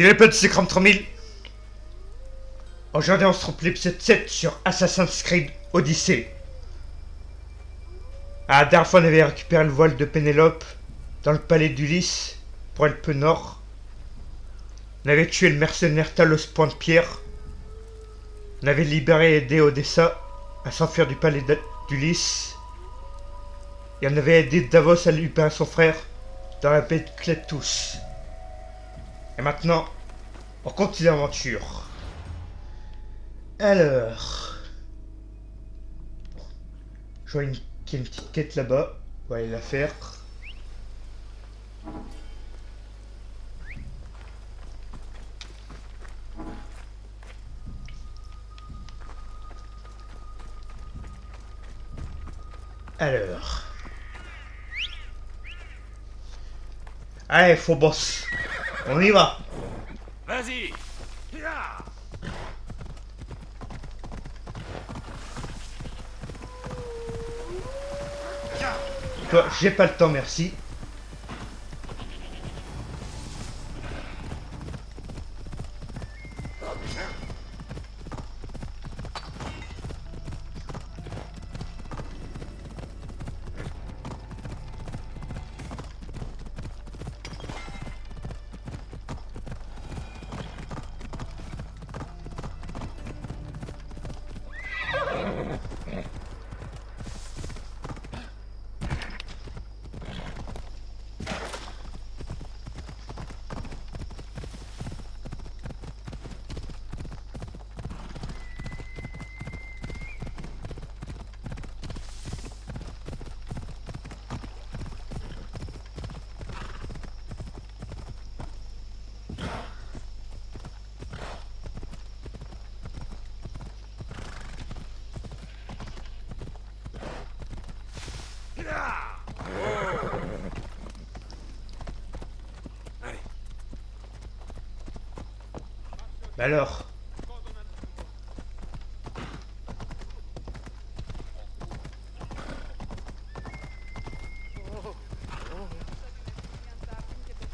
Il est pas de ces 43 000. Aujourd'hui, on se retrouve l'épisode 7 sur Assassin's Creed Odyssey. La dernière fois, on avait récupéré le voile de Pénélope dans le palais d'Ulysse pour être peu nord. On avait tué le mercenaire Talos Pointe-Pierre. On avait libéré et aidé Odessa à s'enfuir du palais d'Ulysse. Et on avait aidé Davos à libérer son frère dans la baie de Cletus. Et maintenant, on continue l'aventure. Alors, je vois qu'il y a une petite quête là-bas. On va aller la faire. Alors. Allez, faux boss. On y va. Vas-y. Ya. Toi, j'ai pas le temps, merci. Allez. Bah alors.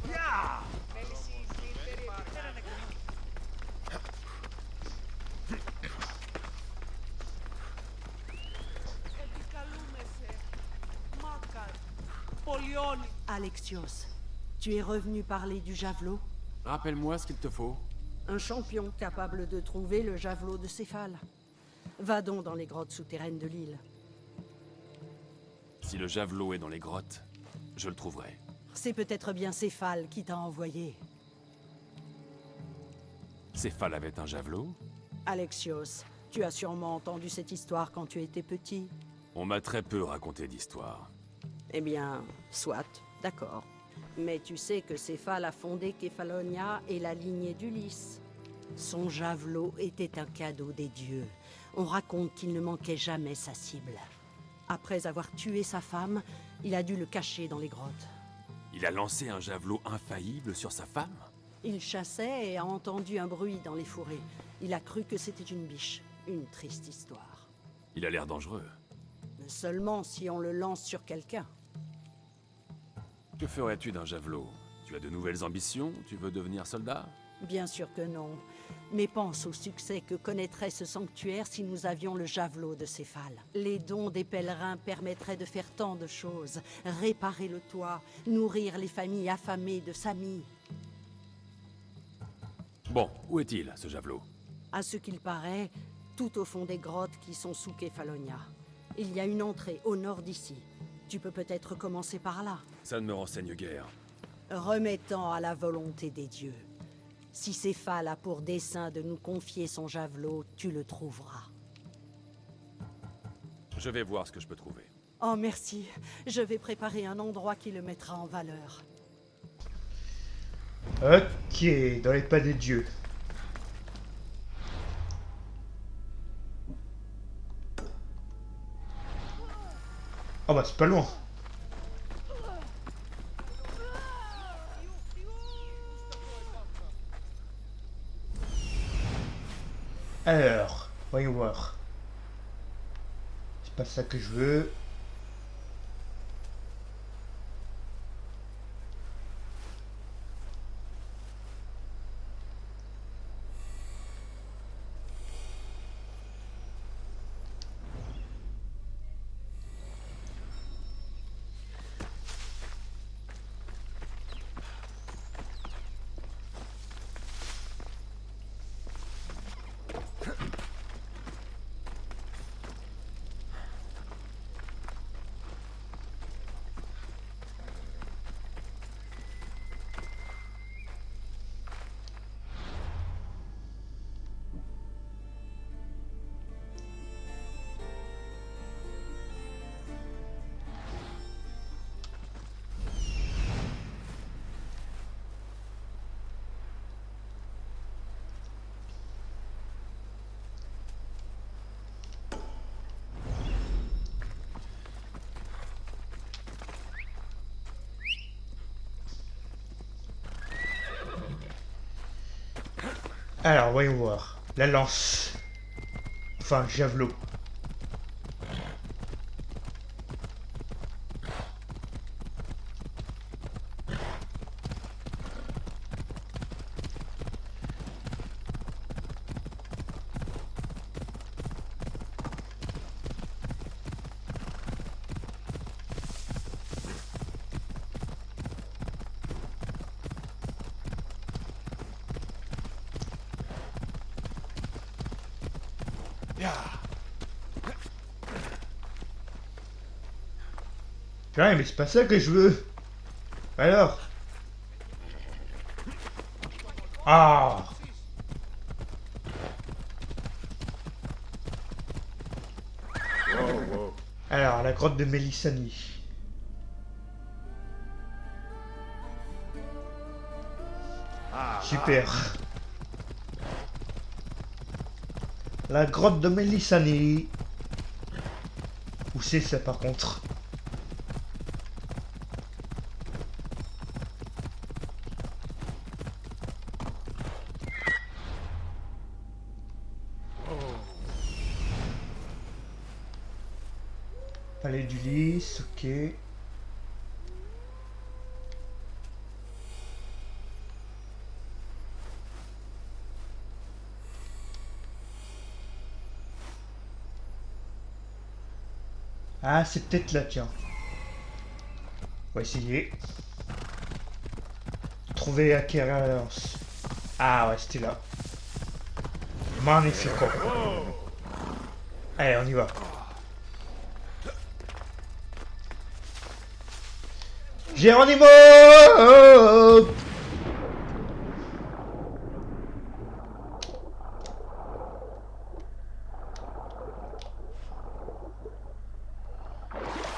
Ya. Alexios, tu es revenu parler du javelot? Rappelle-moi ce qu'il te faut. Un champion capable de trouver le javelot de Céphale. Va donc dans les grottes souterraines de l'île. Si le javelot est dans les grottes, je le trouverai. C'est peut-être bien Céphale qui t'a envoyé. Céphale avait un javelot. Alexios, tu as sûrement entendu cette histoire quand tu étais petit. On m'a très peu raconté d'histoire. Eh bien, soit, d'accord. Mais tu sais que Céphale a fondé Kefalonia et la lignée d'Ulysse. Son javelot était un cadeau des dieux. On raconte qu'il ne manquait jamais sa cible. Après avoir tué sa femme, il a dû le cacher dans les grottes. Il a lancé un javelot infaillible sur sa femme? Il chassait et a entendu un bruit dans les fourrés. Il a cru que c'était une biche. Une triste histoire. Il a l'air dangereux. Seulement si on le lance sur quelqu'un. Que ferais-tu d'un javelot? Tu as de nouvelles ambitions? Tu veux devenir soldat? Bien sûr que non. Mais pense au succès que connaîtrait ce sanctuaire si nous avions le javelot de Céphale. Les dons des pèlerins permettraient de faire tant de choses. Réparer le toit, nourrir les familles affamées de Sami. Bon, où est-il, ce javelot? À ce qu'il paraît, tout au fond des grottes qui sont sous Kefalonia. Il y a une entrée au nord d'ici. Tu peux peut-être commencer par là. Ça ne me renseigne guère. Remettant à la volonté des dieux. Si Céphale a pour dessein de nous confier son javelot, tu le trouveras. Je vais voir ce que je peux trouver. Oh merci, je vais préparer un endroit qui le mettra en valeur. Ok, dans les pas des dieux. Oh bah c'est pas loin. Alors, voyons voir. C'est pas ça que je veux. Alors, voyons voir. La lance. Enfin, le javelot. Ouais, mais c'est pas ça que je veux. Alors. Ah. Alors, la grotte de Mélissani. Super. La grotte de Mélissani. Où c'est ça par contre? Palais du lys, ok. Ah, c'est peut-être là, tiens. On va essayer. Trouver acquérir la lance. Ah ouais, c'était là. Magnifique. Allez, on y va. Geronimo!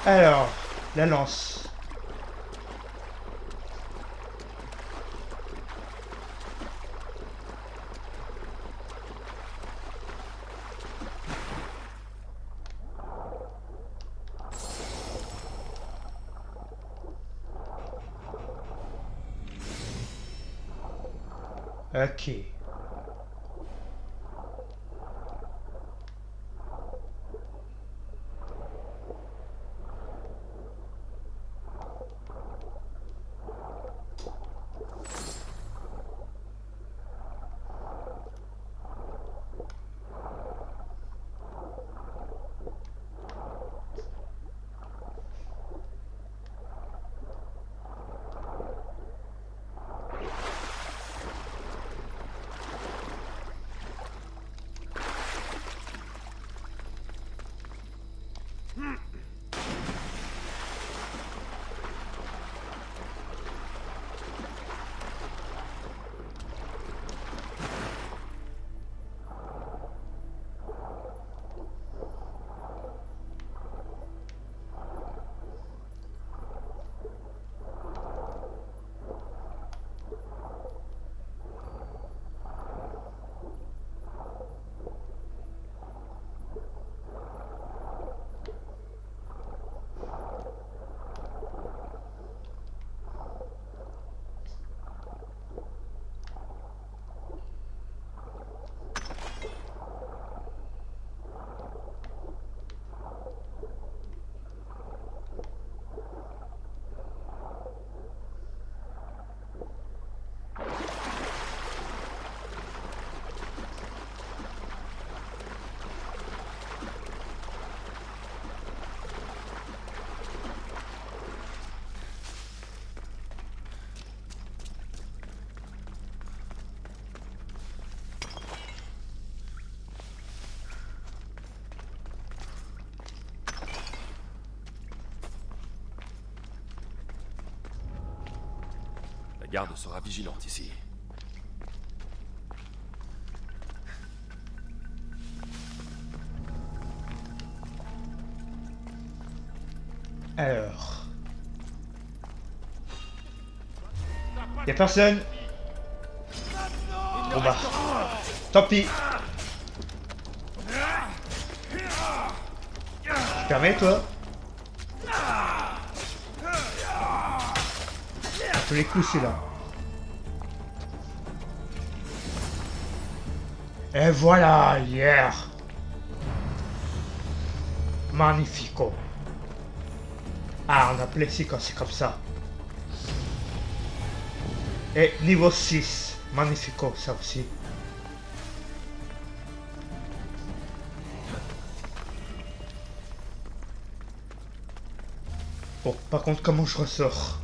Alors, la lance. Ok. La garde sera vigilante ici. Alors. Y'a personne. Bon bah. Tant pis. Tu permets toi? À tous les coups c'est là. Et voilà, hier. Magnifico. Ah, on appelait ici quand c'est comme ça. Et niveau 6. Magnifico, ça aussi. Bon, par contre, comment je ressors?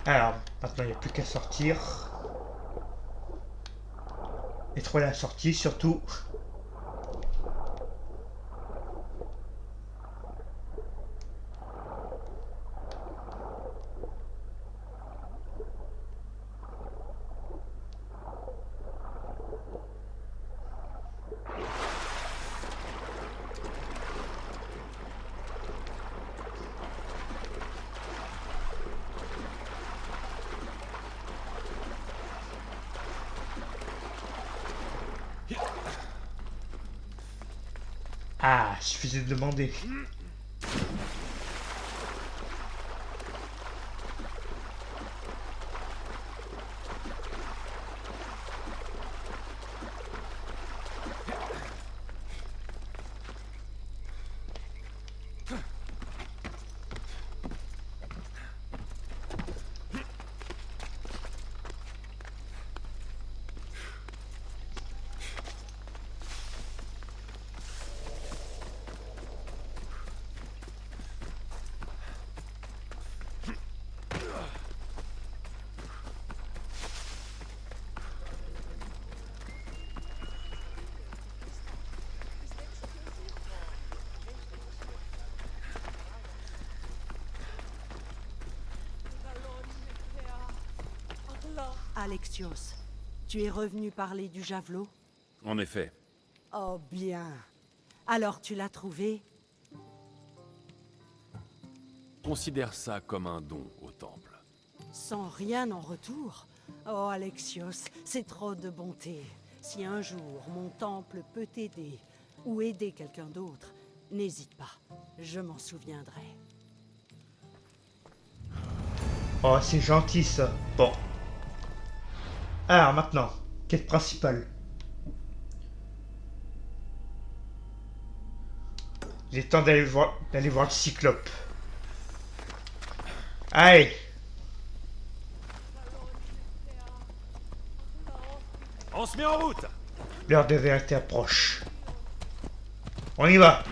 Alors, maintenant il n'y a plus qu'à sortir. Et trouver la sortie surtout. Ah, suffisait de demander. Alexios, tu es revenu parler du javelot? En effet. Oh bien. Alors tu l'as trouvé? Considère ça comme un don au temple. Sans rien en retour? Oh Alexios, c'est trop de bonté. Si un jour mon temple peut t'aider, ou aider quelqu'un d'autre, n'hésite pas, je m'en souviendrai. Oh, c'est gentil ça. Bon. Alors maintenant, quête principale. Il est temps d'aller voir le cyclope. Allez. On se met en route! L'heure de vérité approche. On y va.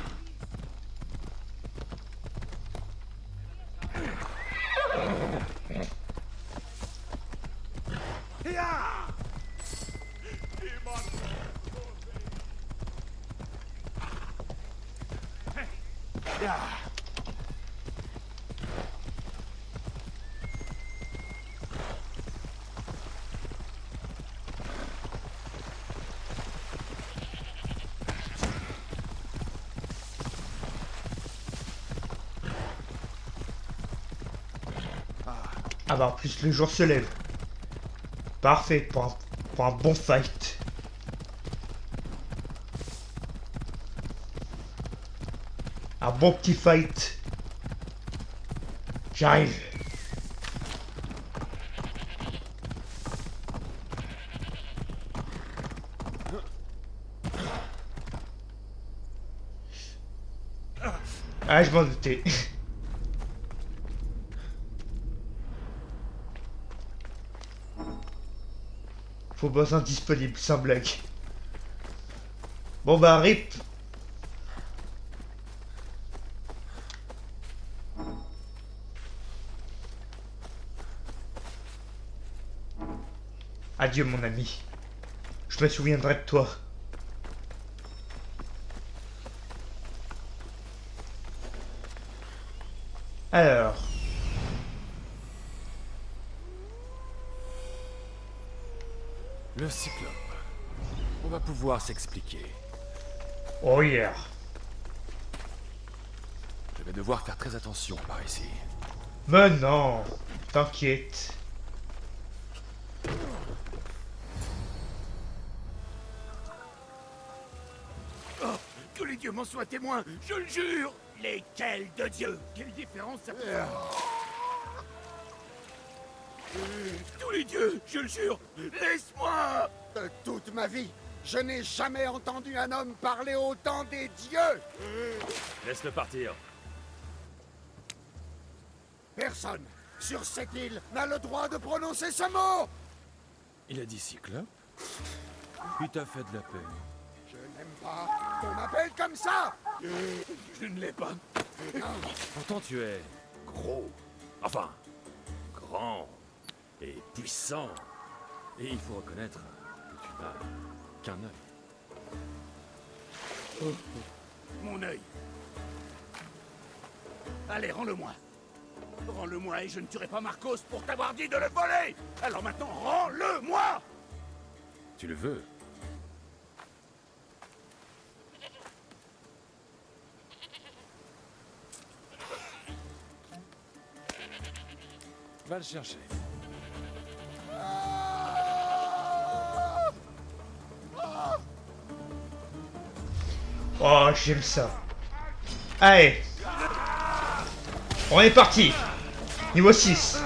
Ah bah en plus le jour se lève. Parfait pour un bon fight. Un bon petit fight. J'arrive. Ah, je m'en doutais. Faux besoin disponible, sans blague. Bon bah rip. Adieu mon ami. Je me souviendrai de toi. Alors. Le Cyclope. On va pouvoir s'expliquer. Oh yeah. Je vais devoir faire très attention par ici. Mais non. T'inquiète. Oh, que les dieux m'en soient témoins, je le jure. Lesquels de dieux? Quelle différence ça fait? Tous les dieux, je le jure. Laisse-moi. De toute ma vie, je n'ai jamais entendu un homme parler autant des dieux. Laisse-le partir. Personne sur cette île n'a le droit de prononcer ce mot. Il a dit Cyclope. Il t'a fait de la peine. Je n'aime pas qu'on m'appelle comme ça. Je ne l'ai pas. Pourtant tu es gros. Enfin, grand et puissant. Et il faut reconnaître que tu n'as qu'un œil. Mon œil. Allez, rends-le-moi. Rends-le-moi et je ne tuerai pas Marcos pour t'avoir dit de le voler. Alors maintenant, rends-le-moi. Tu le veux? Va le chercher. Oh, j'aime ça. Allez. On est parti. Niveau 6.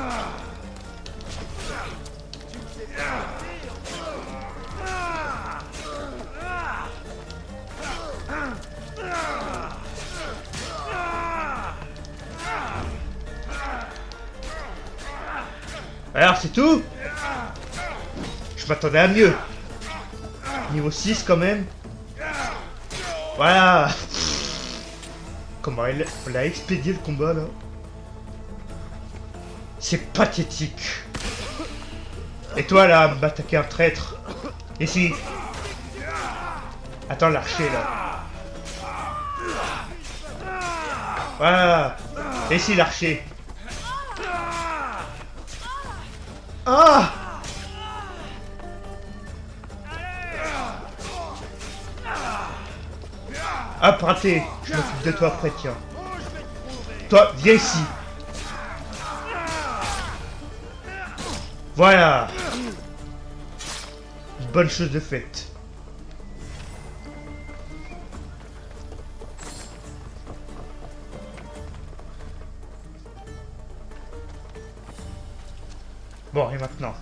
Alors, c'est tout? Je m'attendais à mieux. Niveau 6 quand même. Voilà. Comment on l'a expédié le combat là. C'est pathétique. Et toi là, m'attaquer un traître. Ici. Attends l'archer là. Voilà. Et ici l'archer. Ah! Hop, raté. Je m'occupe de toi après, tiens. Toi, viens ici. Voilà. Une bonne chose de faite. Bon, et maintenant?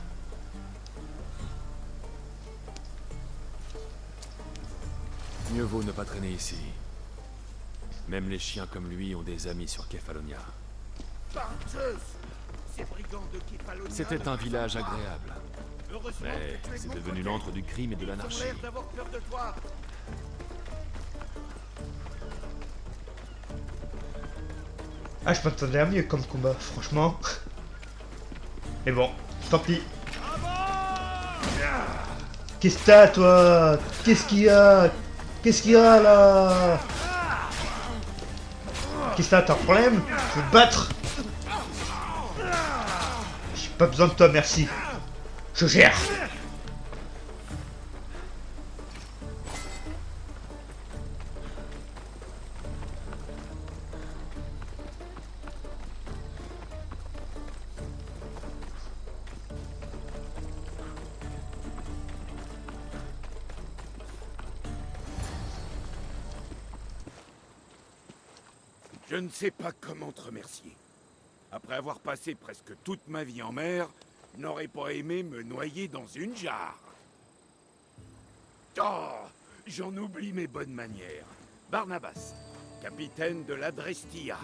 Mieux vaut ne pas traîner ici. Même les chiens comme lui ont des amis sur Kefalonia. Par Zeus, ces brigands de Kefalonia. C'était un village agréable. Heureusement Mais que tu es c'est mon devenu côté. l'antre du crime et de Ils ont l'anarchie. l'air d'avoir peur de toi. Ah, je m'attendais à mieux comme combat, franchement. Mais bon, tant pis. Qu'est-ce que t'as, toi? Qu'est-ce qu'il y a? Qu'est-ce qu'il y a, là? Qu'est-ce que t'as? T'as un problème? Tu veux te battre? J'ai pas besoin de toi, merci. Je gère. Je ne sais pas comment te remercier. Après avoir passé presque toute ma vie en mer, je n'aurais pas aimé me noyer dans une jarre. Oh, j'en oublie mes bonnes manières. Barnabas, capitaine de l'Adrestia.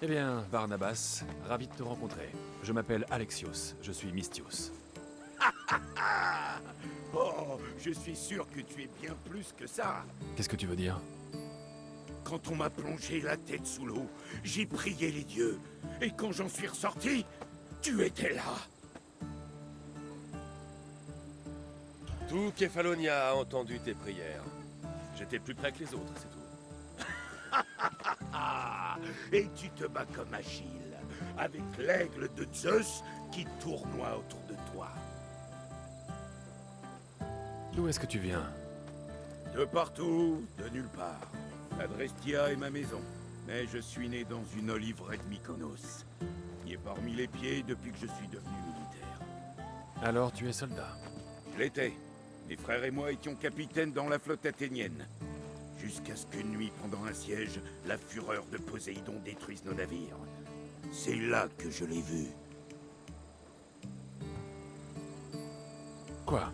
Eh bien, Barnabas, ravi de te rencontrer. Je m'appelle Alexios, je suis Mystios. Oh, je suis sûr que tu es bien plus que ça. Qu'est-ce que tu veux dire? Quand on m'a plongé la tête sous l'eau, j'ai prié les dieux. Et quand j'en suis ressorti, tu étais là. Tout Kefalonia a entendu tes prières. J'étais plus près que les autres, c'est tout. Ah, et tu te bats comme Achille, avec l'aigle de Zeus qui tournoie autour de toi. D'où est-ce que tu viens? De partout, de nulle part. Adrestia est ma maison, mais je suis né dans une oliveraie de Mykonos. Y est parmi les pieds depuis que je suis devenu militaire. Alors tu es soldat. Je l'étais. Mes frères et moi étions capitaines dans la flotte athénienne. Jusqu'à ce qu'une nuit, pendant un siège, la fureur de Poséidon détruise nos navires. C'est là que je l'ai vu. Quoi?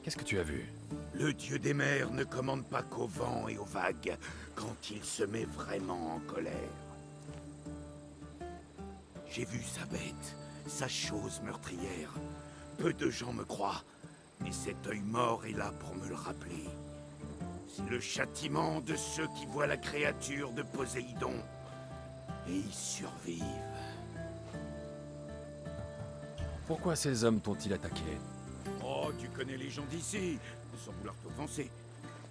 Qu'est-ce que tu as vu? Le dieu des mers ne commande pas qu'au vent et aux vagues quand il se met vraiment en colère. J'ai vu sa bête, sa chose meurtrière. Peu de gens me croient, mais cet œil mort est là pour me le rappeler. C'est le châtiment de ceux qui voient la créature de Poséidon et y survivent. Pourquoi ces hommes t'ont-ils attaqué? Oh, tu connais les gens d'ici, sans vouloir t'offenser.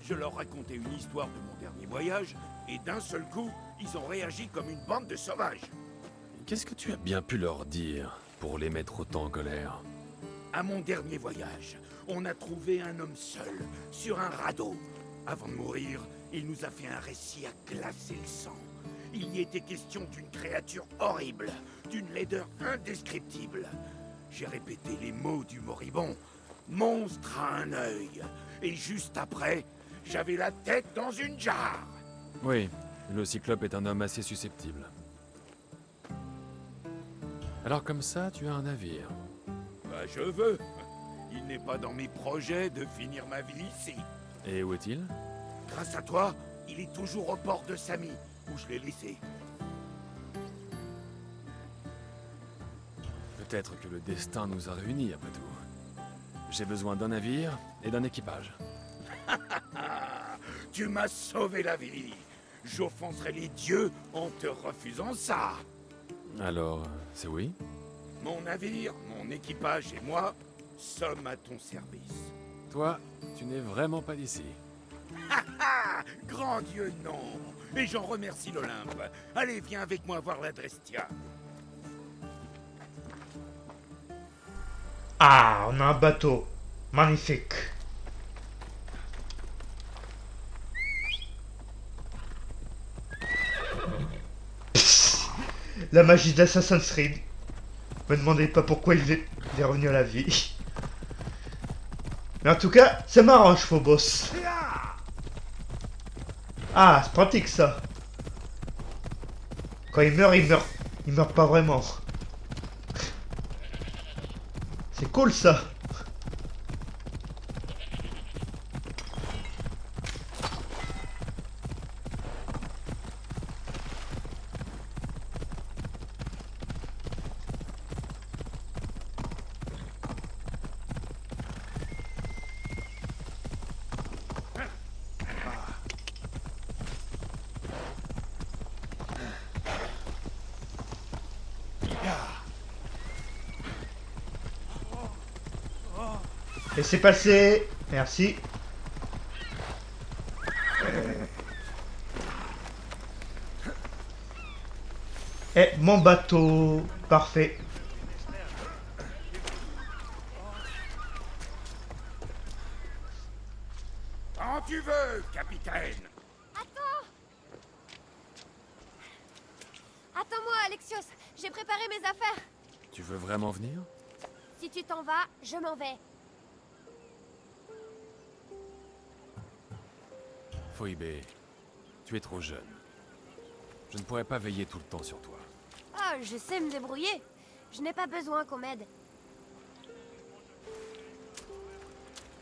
Je leur racontais une histoire de mon dernier voyage, et d'un seul coup, ils ont réagi comme une bande de sauvages. Qu'est-ce que tu as bien pu leur dire pour les mettre autant en colère? À mon dernier voyage, on a trouvé un homme seul, sur un radeau. Avant de mourir, il nous a fait un récit à glacer le sang. Il y était question d'une créature horrible, d'une laideur indescriptible. J'ai répété les mots du moribond. Monstre à un œil. Et juste après, j'avais la tête dans une jarre. Oui, le Cyclope est un homme assez susceptible. Alors comme ça, tu as un navire. Bah je veux. Il n'est pas dans mes projets de finir ma vie ici. Et où est-il? Grâce à toi, il est toujours au port de Sami, où je l'ai laissé. Peut-être que le destin nous a réunis après tout. J'ai besoin d'un navire et d'un équipage. Tu m'as sauvé la vie. J'offenserai les dieux en te refusant ça. Alors, c'est oui? Mon navire, mon équipage et moi sommes à ton service. Toi, tu n'es vraiment pas d'ici. Ah, grand Dieu, non. Et j'en remercie l'Olympe. Allez, viens avec moi voir la Drestia. Ah, on a un bateau. Magnifique. Psst. La magie d'Assassin's Creed. Me demandez pas pourquoi il est revenu à la vie. Mais en tout cas, ça m'arrange, Phobos. Ah, c'est pratique ça. Quand il meurt, il meurt. Il meurt pas vraiment. C'est cool ça. Laissez passer. Merci. Et mon bateau. Parfait. Quand tu veux, capitaine. Attends-moi, Alexios. J'ai préparé mes affaires. Tu veux vraiment venir? Si tu t'en vas, je m'en vais. Phoebe, tu es trop jeune. Je ne pourrais pas veiller tout le temps sur toi. Oh, je sais me débrouiller. Je n'ai pas besoin qu'on m'aide.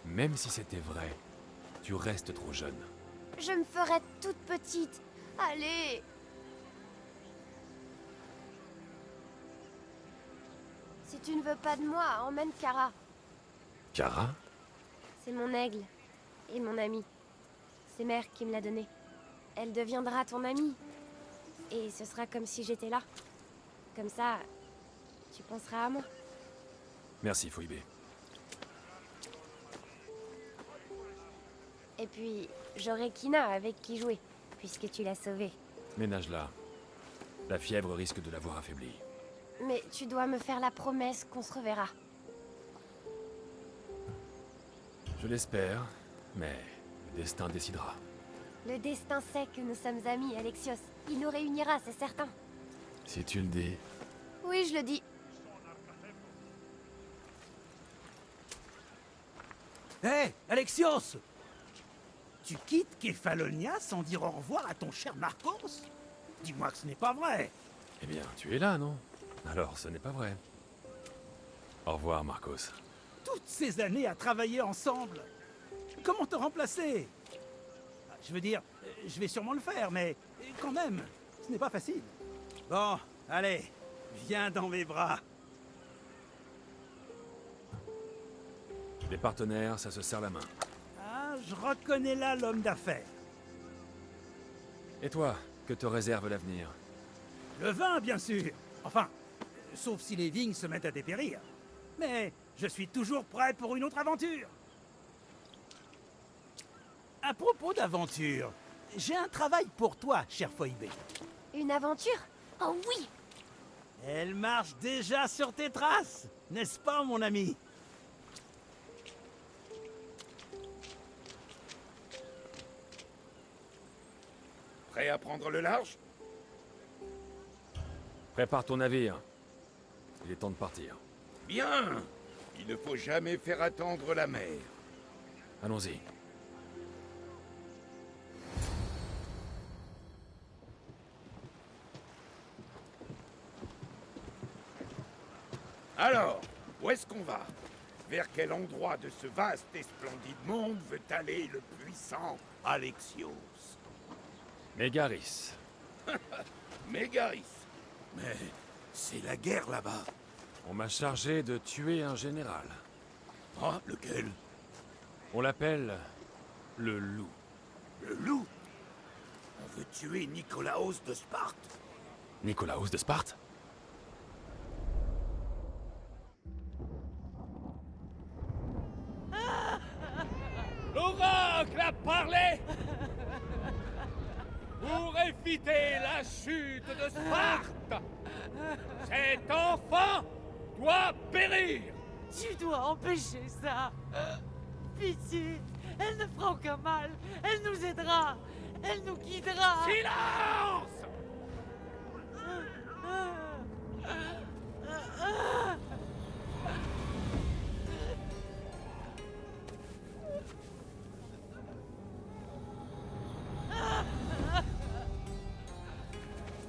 Même si c'était vrai, tu restes trop jeune. Je me ferai toute petite. Allez. Si tu ne veux pas de moi, emmène Kara. Kara? C'est mon aigle et mon ami. C'est Mère qui me l'a donné. Elle deviendra ton amie. Et ce sera comme si j'étais là. Comme ça, tu penseras à moi. Merci, Phoebe. Et puis, j'aurai Kina avec qui jouer, puisque tu l'as sauvée. Ménage-la. La fièvre risque de l'avoir affaiblie. Mais tu dois me faire la promesse qu'on se reverra. Je l'espère, mais le destin décidera. Le destin sait que nous sommes amis, Alexios. Il nous réunira, c'est certain. Si tu le dis. Oui, je le dis. Hé, Alexios! Tu quittes Kefalonia sans dire au revoir à ton cher Marcos? Dis-moi que ce n'est pas vrai. Eh bien, tu es là, non? Alors, ce n'est pas vrai. Au revoir, Marcos. Toutes ces années à travailler ensemble. Comment te remplacer? Je veux dire, je vais sûrement le faire, mais quand même, ce n'est pas facile. Bon, allez, viens dans mes bras. Les partenaires, ça se serre la main. Ah, je reconnais là l'homme d'affaires. Et toi, que te réserve l'avenir? Le vin, bien sûr. Enfin, sauf si les vignes se mettent à dépérir. Mais je suis toujours prêt pour une autre aventure. À propos d'aventure, j'ai un travail pour toi, cher Phoebe. Une aventure? Oh oui! Elle marche déjà sur tes traces, n'est-ce pas, mon ami? Prêt à prendre le large? Prépare ton navire. Il est temps de partir. Bien! Il ne faut jamais faire attendre la mer. Allons-y. Alors, où est-ce qu'on va? Vers quel endroit de ce vaste et splendide monde veut aller le puissant Alexios? Mégaris. Mégaris. Mais c'est la guerre là-bas. On m'a chargé de tuer un général. Ah, lequel? On l'appelle le loup. Le loup? On veut tuer Nicolaos de Sparte? Nicolaos de Sparte? L'oracle a parlé pour éviter la chute de Sparte. Cet enfant doit périr. Tu dois empêcher ça. Pitié, elle ne fera aucun mal. Elle nous aidera. Elle nous guidera. Silence!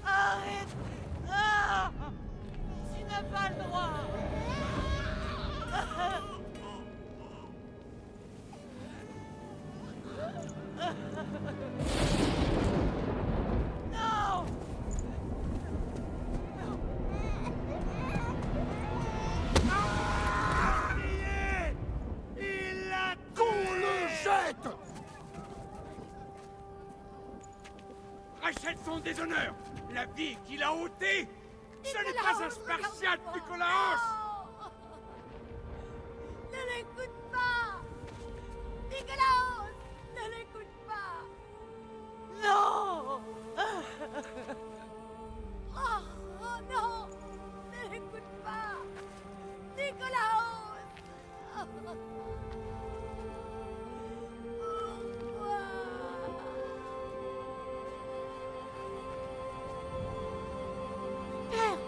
Arrête! Ah! Tu n'as pas le droit! Non! Il l'a qu'on le jette! Rachète son déshonneur! La vie qu'il a ôtée! Ce n'est pas un Spartiate, Nicolaos! Ne l'écoute pas! Nicolaos! Ne l'écoute pas! Non! Oh non! Ne l'écoute pas! Nicolaos! Père!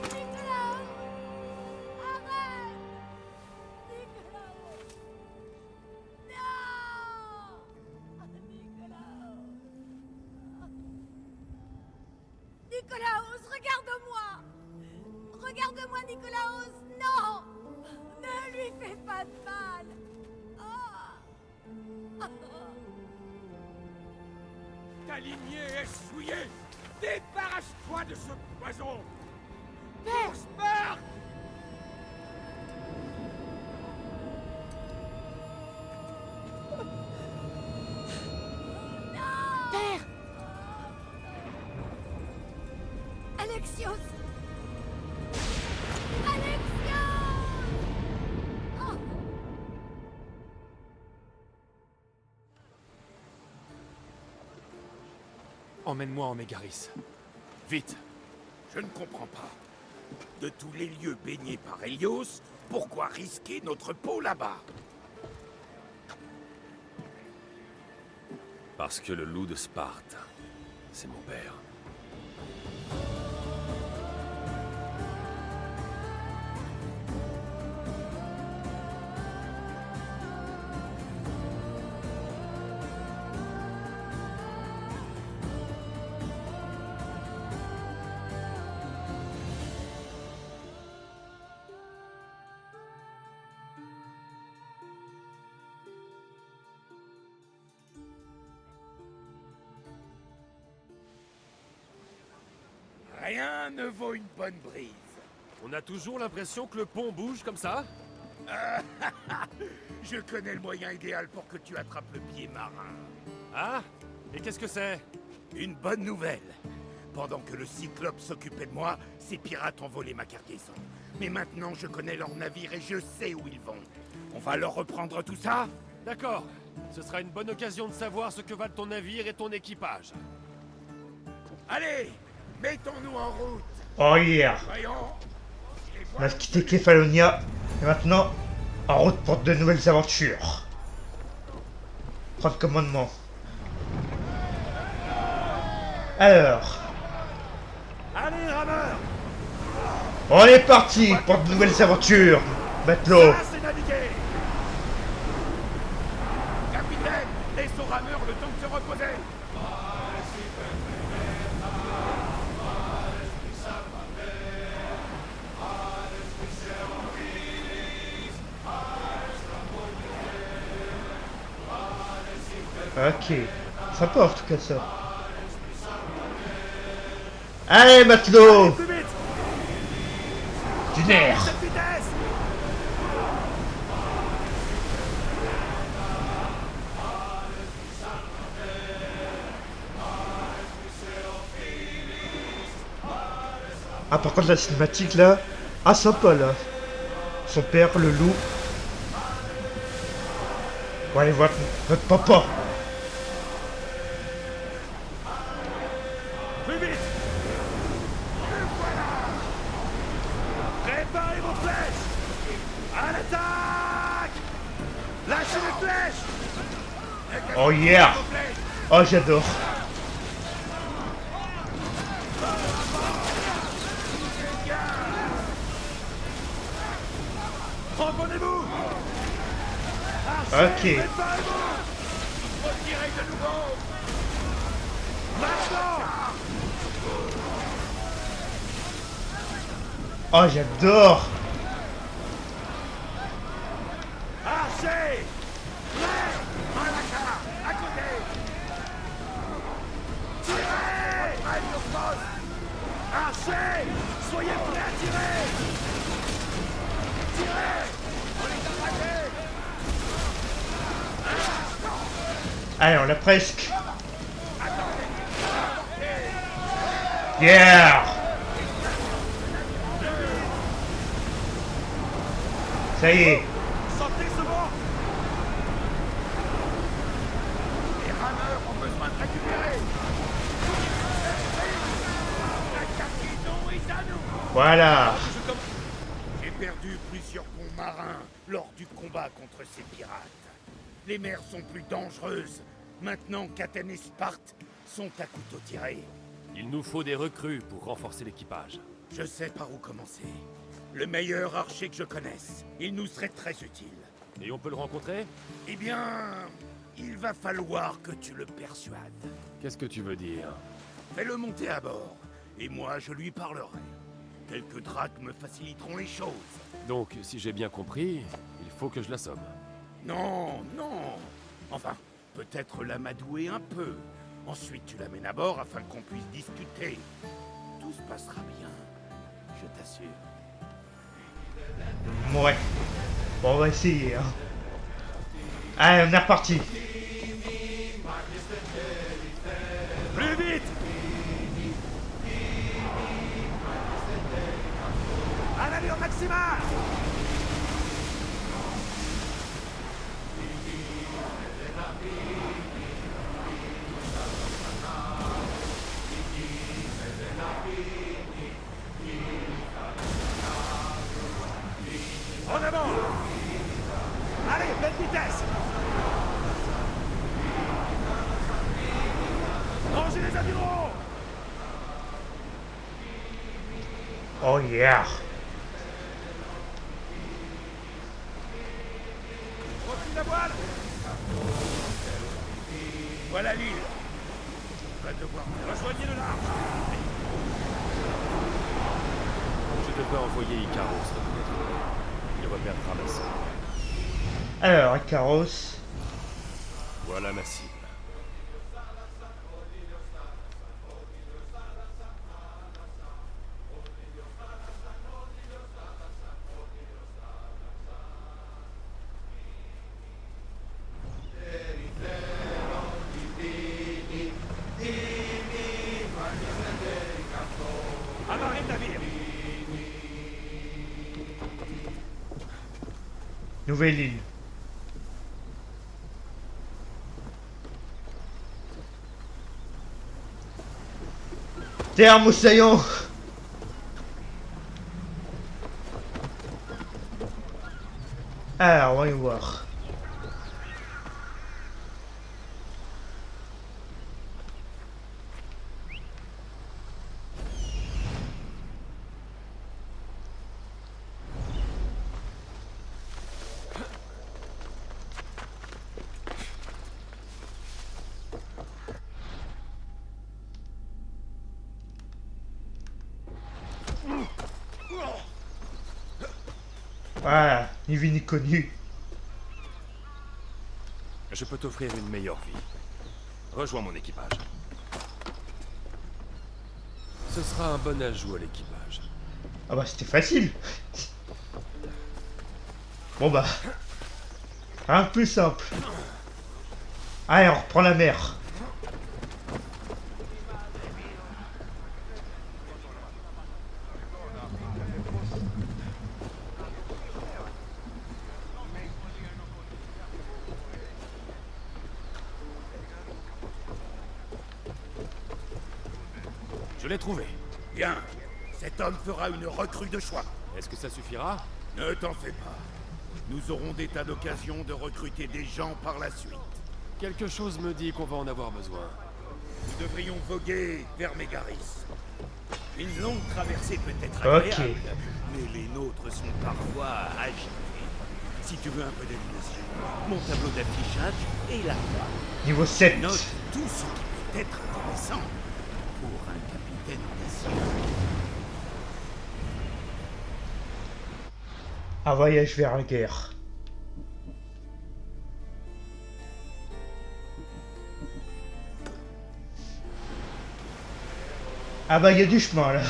Nicolaos! Arrête! Nicolaos! Non! Nicolaos! Nicolaos, regarde-moi! Regarde-moi, Nicolaos! Non! Ne lui fais pas de mal! Oh. Ta lignée est souillée! Débarrasse-toi de ce poison! Père! Sparte! Père! Alexios! Alexios! Oh. emmène-moi en Mégaris. Vite. Je ne comprends pas. De tous les lieux baignés par Helios, pourquoi risquer notre peau là-bas? Parce que le loup de Sparte, c'est mon père. Rien ne vaut une bonne brise. On a toujours l'impression que le pont bouge comme ça? Je connais le moyen idéal pour que tu attrapes le pied marin. Ah? Et qu'est-ce que c'est? Une bonne nouvelle. Pendant que le Cyclope s'occupait de moi, ces pirates ont volé ma cargaison. Mais maintenant, je connais leur navire et je sais où ils vont. On va leur reprendre tout ça? D'accord. Ce sera une bonne occasion de savoir ce que valent ton navire et ton équipage. Allez, mettons-nous en route. Oh yeah. Voyons. On a quitté Kefalonia et maintenant en route pour de nouvelles aventures. Prendre commandement. Alors, Allez, rameur. on est parti pour de nouvelles aventures, matelot. Ça, c'est naviguer. Capitaine, laisse au rameur le temps de se reposer. Ok, sympa en tout cas ça. Allez matelot, Plus vite. du nerf. Cette vitesse. Ah par contre la cinématique là, ah sympa là. Son père, le loup. On va aller voir notre papa. Plus vite. Et voilà. Préparez vos flèches. À l'attaque. Lâchez les flèches. Oh yeah. Vos flèches. Oh j'adore. Reprenez-vous. Ok. Préparez-vous. Retirez de nouveau. Maintenant. Oh j'adore. Archer. Prêt. Malaka. À côté. Tirez. Prêt sur poste. Archer. Soyez prêts à tirer. Tirez. On les a attaqués. Allez on l'a presque. Yeah. Ça y est. Sortez ce vent. Les rameurs ont besoin de récupérer. La cargaison est à nous. Voilà. J'ai perdu plusieurs ponts marins lors du combat contre ces pirates. Les mers sont plus dangereuses, maintenant qu'Athènes et Sparte sont à couteau tiré. Il nous faut des recrues pour renforcer l'équipage. Je sais par où commencer. Le meilleur archer que je connaisse. Il nous serait très utile. Et on peut le rencontrer? Eh bien, il va falloir que tu le persuades. Qu'est-ce que tu veux dire? Fais-le monter à bord, et moi je lui parlerai. Quelques dracs me faciliteront les choses. Donc, si j'ai bien compris, il faut que je l'assomme. Non, non. Enfin, peut-être l'amadouer un peu. Ensuite, tu l'amènes à bord afin qu'on puisse discuter. Tout se passera bien, je t'assure. Ouais. Bon on va essayer hein. Allez on est reparti. Plus vite. À l'allure maximale. avirons! Oh yeah. Refile la voile! Voilà l'île. On va devoir rejoindre le large. Je devrais envoyer Icaros reconnaître. Il repère ramasser. Alors, Icaros. Voilà ma cible. Amarrez le navire! Nouvelle île. Terre moussaillon. Alors, voyons voir. Voilà, ni vu ni connu. Je peux t'offrir une meilleure vie. Rejoins mon équipage. Ce sera un bon ajout à l'équipage. Ah bah c'était facile. Bon bah. Un plus simple. Allez, on reprend la mer. Je l'ai trouvé. Bien. Cet homme fera une recrue de choix. Est-ce que ça suffira? Ne t'en fais pas. Nous aurons des tas d'occasions de recruter des gens par la suite. Quelque chose me dit qu'on va en avoir besoin. Nous devrions voguer vers Mégaris. Une longue traversée peut être Ok. agréable, mais les nôtres sont parfois agités. Si tu veux un peu d'animation, mon tableau d'affichage est là. Niveau 7. Note tout ce qui peut être intéressant pour un capitaine d'assaut. Un voyage vers la guerre. Ah bah il y a du chemin là.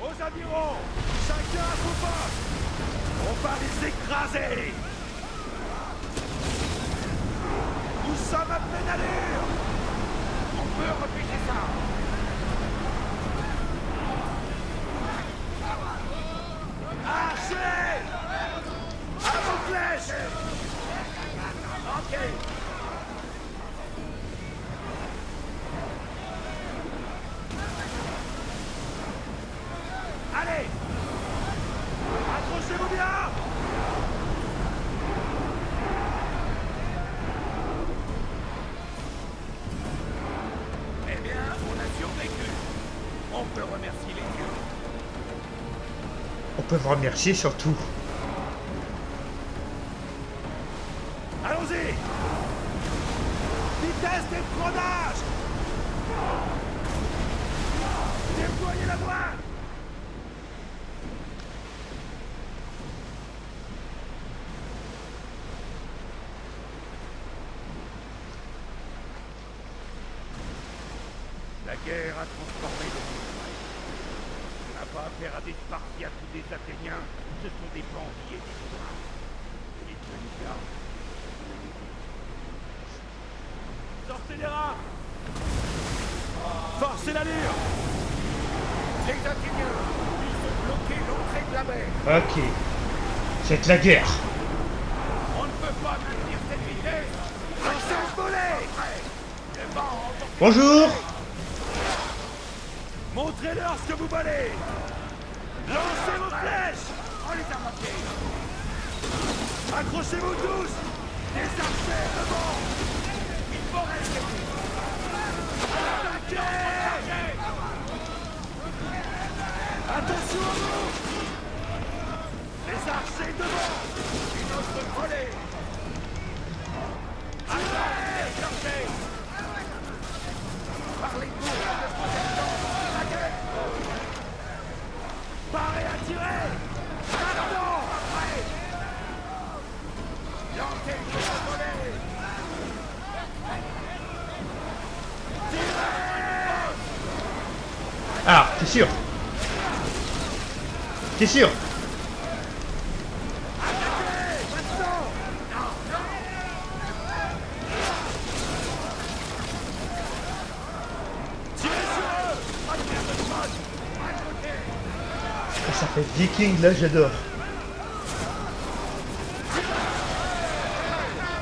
Aux avirons! Chacun à son poste! On va les écraser! Nous sommes à pleine allure! On peut repêcher ça! Archer! À vos flèches! Ok! Allez! Accrochez-vous bien! Eh bien, on a survécu. On peut remercier les dieux. On peut me remercier surtout. Allons-y! Vitesse d'éperonage! Déployez la voile! La guerre a transformé le monde. On n'a pas affaire à des Spartiates ou des Athéniens, ce sont des bandits et des trains. Et que nous gardent. Sortez les rats! Forcez l'allure! Les Athéniens, ils ont bloqué l'entrée de la mer. Ok. C'est la guerre. On ne peut pas maintenir cette vitesse! Lancez le volet! Le vent emporte. Bonjour. Montrez-leur ce que vous valez! Lancez vos flèches! On les a manqués! Accrochez-vous tous! Les archers devant! Il faut rester! Les archers devant! Une autre volée! Attends, les archers! Par les tours de protection de la guerre! Parez à tirer! Maintenant! Après! Lancez une autre volée! Ah, t'es sûr? T'es sûr? Ça fait viking là, j'adore.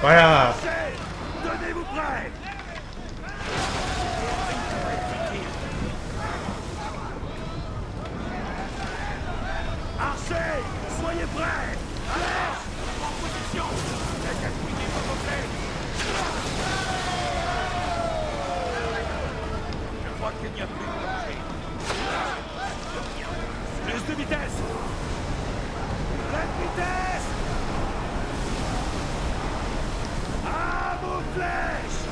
Voilà. Donnez-vous prêt! Archers, soyez prêts! Allez! En position! Faites appuyer vos flèches! Je crois qu'il n'y a plus de danger. Plus de vitesse! Pleine vitesse! À vos flèches!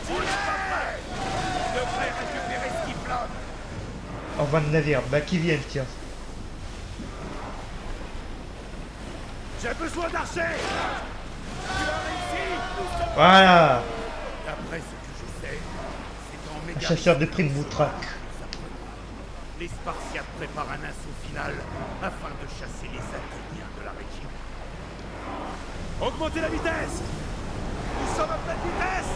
On n'est pas prêt! On devrait récupérer ce qui flotte! On va de navire. Bah qui viennent, tiens. J'ai besoin d'archers! Tu as réussi! Nous sommes... Voilà. D'après ce que je sais, c'est en Un Mégaris chasseur de primes que Moutrak. les Spartiates préparent un assaut final afin de chasser les Athéniens de la région. Augmentez la vitesse! Nous sommes à pleine vitesse!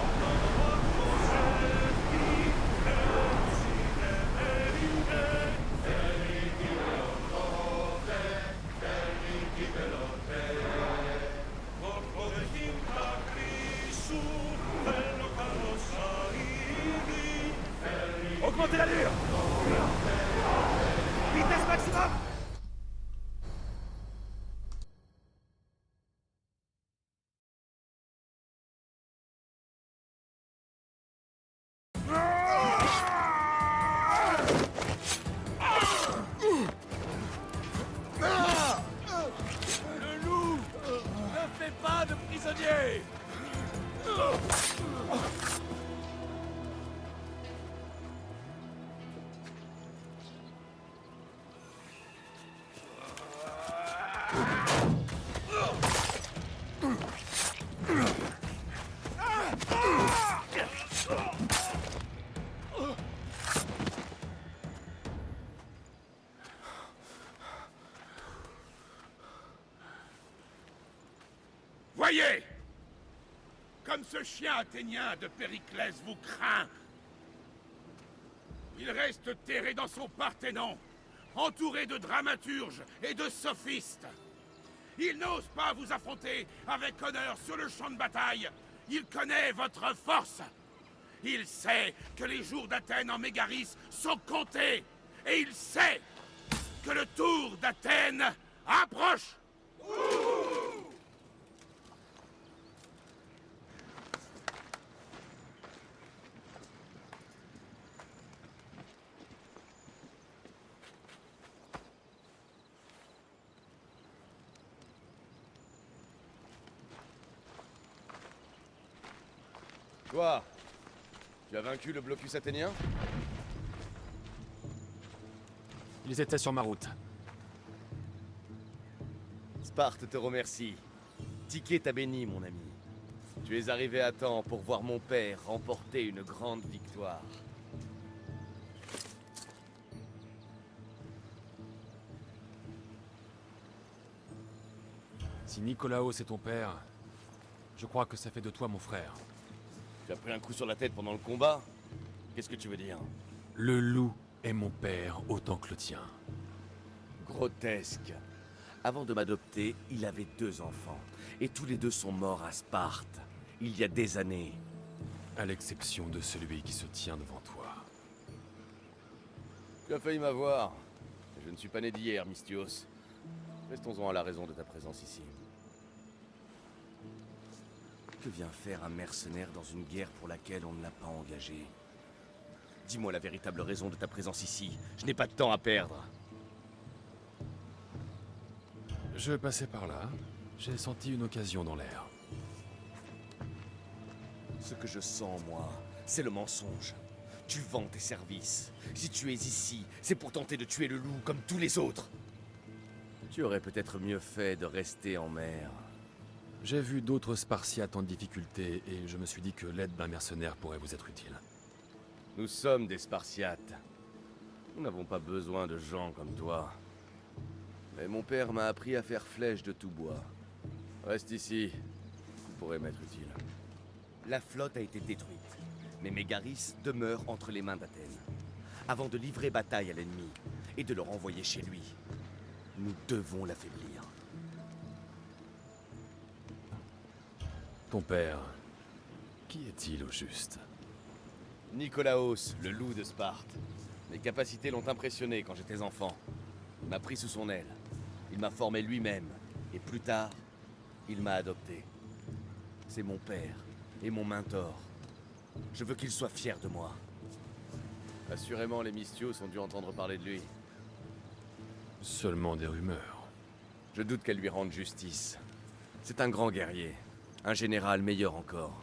Augmentez l'allure! Vitesse maximum! Le loup ne fait pas de prisonniers! Voyez! Comme ce chien athénien de Périclès vous craint. Il reste terré dans son Parthénon, entouré de dramaturges et de sophistes. Il n'ose pas vous affronter avec honneur sur le champ de bataille. Il connaît votre force. Il sait que les jours d'Athènes en Mégaris sont comptés. Et il sait que le tour d'Athènes approche. Toi, tu as vaincu le blocus athénien? Ils étaient sur ma route. Sparte te remercie. Tiké t'a béni, mon ami. Tu es arrivé à temps pour voir mon père remporter une grande victoire. Si Nicolaos est ton père, je crois que ça fait de toi mon frère. Tu as pris un coup sur la tête pendant le combat? Qu'est-ce que tu veux dire? Le loup est mon père autant que le tien. Grotesque. Avant de m'adopter, il avait 2 enfants. Et tous les 2 sont morts à Sparte, il y a des années. À l'exception de celui qui se tient devant toi. Tu as failli m'avoir. Je ne suis pas né d'hier, Mystios. Restons-en à la raison de ta présence ici. Que vient faire un mercenaire dans une guerre pour laquelle on ne l'a pas engagé? Dis-moi la véritable raison de ta présence ici. Je n'ai pas de temps à perdre. Je passais par là. J'ai senti une occasion dans l'air. Ce que je sens, moi, c'est le mensonge. Tu vends tes services. Si tu es ici, c'est pour tenter de tuer le loup comme tous les autres. Tu aurais peut-être mieux fait de rester en mer. J'ai vu d'autres Spartiates en difficulté et je me suis dit que l'aide d'un mercenaire pourrait vous être utile. Nous sommes des Spartiates. Nous n'avons pas besoin de gens comme toi. Mais mon père m'a appris à faire flèche de tout bois. Reste ici. Tu pourrais m'être utile. La flotte a été détruite, mais Mégaris demeure entre les mains d'Athènes. Avant de livrer bataille à l'ennemi et de le renvoyer chez lui, nous devons l'affaiblir. Ton père, qui est-il au juste? Nicolaos, le loup de Sparte. Mes capacités l'ont impressionné quand j'étais enfant. Il m'a pris sous son aile. Il m'a formé lui-même. Et plus tard, il m'a adopté. C'est mon père et mon mentor. Je veux qu'il soit fier de moi. Assurément, les Mystios ont dû entendre parler de lui. Seulement des rumeurs. Je doute qu'elle lui rende justice. C'est un grand guerrier. Un général meilleur encore.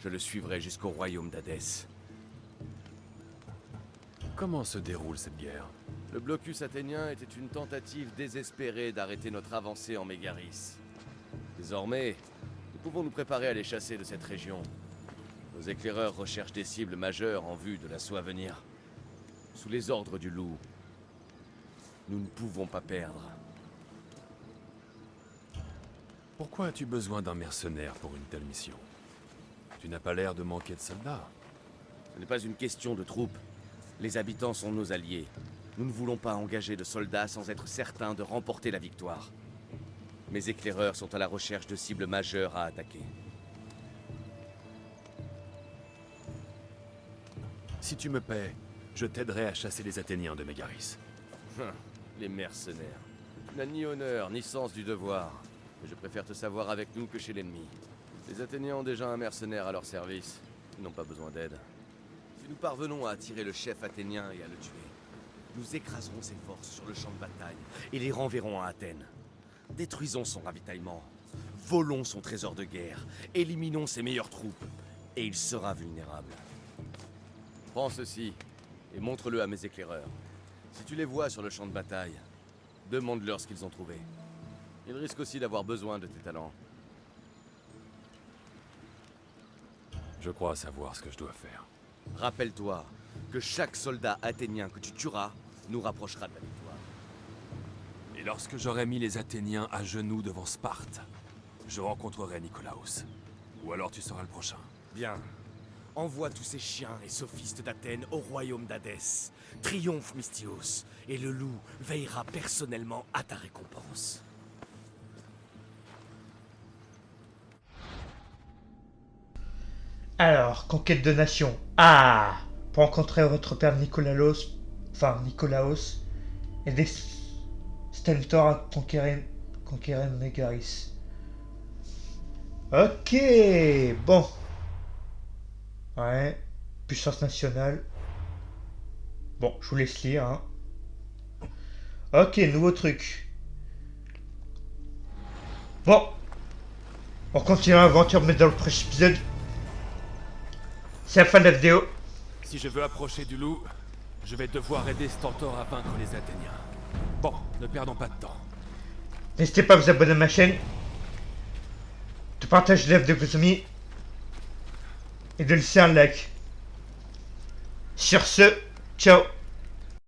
Je le suivrai jusqu'au royaume d'Hadès. Comment se déroule cette guerre? Le blocus athénien était une tentative désespérée d'arrêter notre avancée en Mégaris. Désormais, nous pouvons nous préparer à les chasser de cette région. Nos éclaireurs recherchent des cibles majeures en vue de l'assaut à venir. Sous les ordres du loup, nous ne pouvons pas perdre. Pourquoi as-tu besoin d'un mercenaire pour une telle mission? Tu n'as pas l'air de manquer de soldats. Ce n'est pas une question de troupes. Les habitants sont nos alliés. Nous ne voulons pas engager de soldats sans être certains de remporter la victoire. Mes éclaireurs sont à la recherche de cibles majeures à attaquer. Si tu me paies, je t'aiderai à chasser les Athéniens de Mégaris. Les mercenaires. Tu n'as ni honneur, ni sens du devoir. Mais je préfère te savoir avec nous que chez l'ennemi. Les Athéniens ont déjà un mercenaire à leur service. Ils n'ont pas besoin d'aide. Si nous parvenons à attirer le chef athénien et à le tuer, nous écraserons ses forces sur le champ de bataille et les renverrons à Athènes. Détruisons son ravitaillement, volons son trésor de guerre, éliminons ses meilleures troupes, et il sera vulnérable. Prends ceci et montre-le à mes éclaireurs. Si tu les vois sur le champ de bataille, demande-leur ce qu'ils ont trouvé. Ils risquent aussi d'avoir besoin de tes talents. Je crois savoir ce que je dois faire. Rappelle-toi que chaque soldat athénien que tu tueras nous rapprochera de la victoire. Et lorsque j'aurai mis les Athéniens à genoux devant Sparte, je rencontrerai Nicolaos. Ou alors tu seras le prochain. Bien. Envoie tous ces chiens et sophistes d'Athènes au royaume d'Hadès. Triomphe, Mystios, et le loup veillera personnellement à ta récompense. Alors, conquête de nation. Ah! Pour rencontrer votre père Nicolaos, et des Stentor à conquérir Mégaris. Ok, bon. Ouais, puissance nationale. Bon, je vous laisse lire, hein. Ok, nouveau truc. Bon. On continue l'aventure, mais dans le prochain épisode. C'est la fin de la vidéo. Si je veux approcher du loup, je vais devoir aider Stentor à vaincre les Athéniens. Bon, ne perdons pas de temps. N'hésitez pas à vous abonner à ma chaîne, de partager l'œuvre de vos amis et de laisser un like. Sur ce, ciao.